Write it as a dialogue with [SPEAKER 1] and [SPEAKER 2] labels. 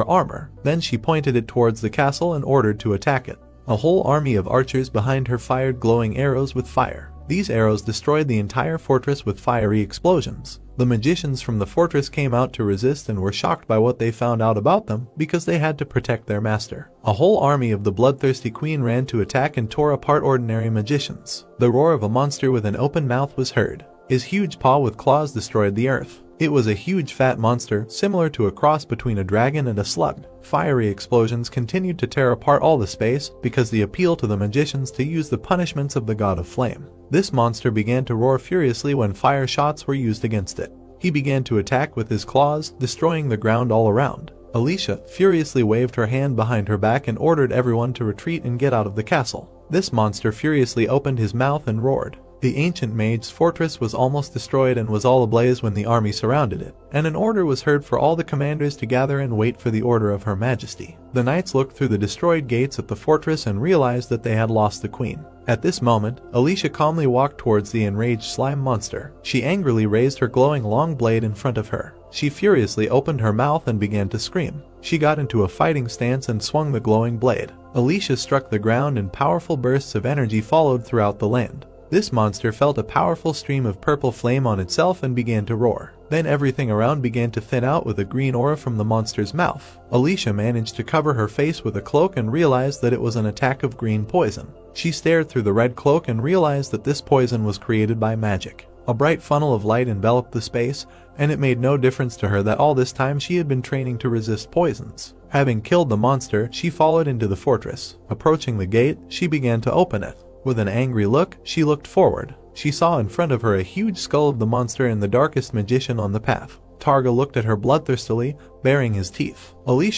[SPEAKER 1] her armor. Then she pointed it towards the castle and ordered to attack it. A whole army of archers behind her fired glowing arrows with fire. These arrows destroyed the entire fortress with fiery explosions. The magicians from the fortress came out to resist and were shocked by what they found out about them because they had to protect their master. A whole army of the bloodthirsty queen ran to attack and tore apart ordinary magicians. The roar of a monster with an open mouth was heard. His huge paw with claws destroyed the earth. It was a huge fat monster, similar to a cross between a dragon and a slug. Fiery explosions continued to tear apart all the space because the appeal to the magicians to use the punishments of the god of flame. This monster began to roar furiously when fire shots were used against it. He began to attack with his claws, destroying the ground all around. Alicia furiously waved her hand behind her back and ordered everyone to retreat and get out of the castle. This monster furiously opened his mouth and roared. The ancient mage's fortress was almost destroyed and was all ablaze when the army surrounded it, and an order was heard for all the commanders to gather and wait for the order of Her Majesty. The knights looked through the destroyed gates at the fortress and realized that they had lost the queen. At this moment, Alicia calmly walked towards the enraged slime monster. She angrily raised her glowing long blade in front of her. She furiously opened her mouth and began to scream. She got into a fighting stance and swung the glowing blade. Alicia struck the ground and powerful bursts of energy followed throughout the land. This monster felt a powerful stream of purple flame on itself and began to roar. Then everything around began to thin out with a green aura from the monster's mouth. Alicia managed to cover her face with a cloak and realized that it was an attack of green poison. She stared through the red cloak and realized that this poison was created by magic. A bright funnel of light enveloped the space, and it made no difference to her that all this time she had been training to resist poisons. Having killed the monster, she followed into the fortress. Approaching the gate, she began to open it. With an angry look, she looked forward. She saw in front of her a huge skull of the monster and the darkest magician on the path. Targa looked at her bloodthirstily, baring his teeth. Alicia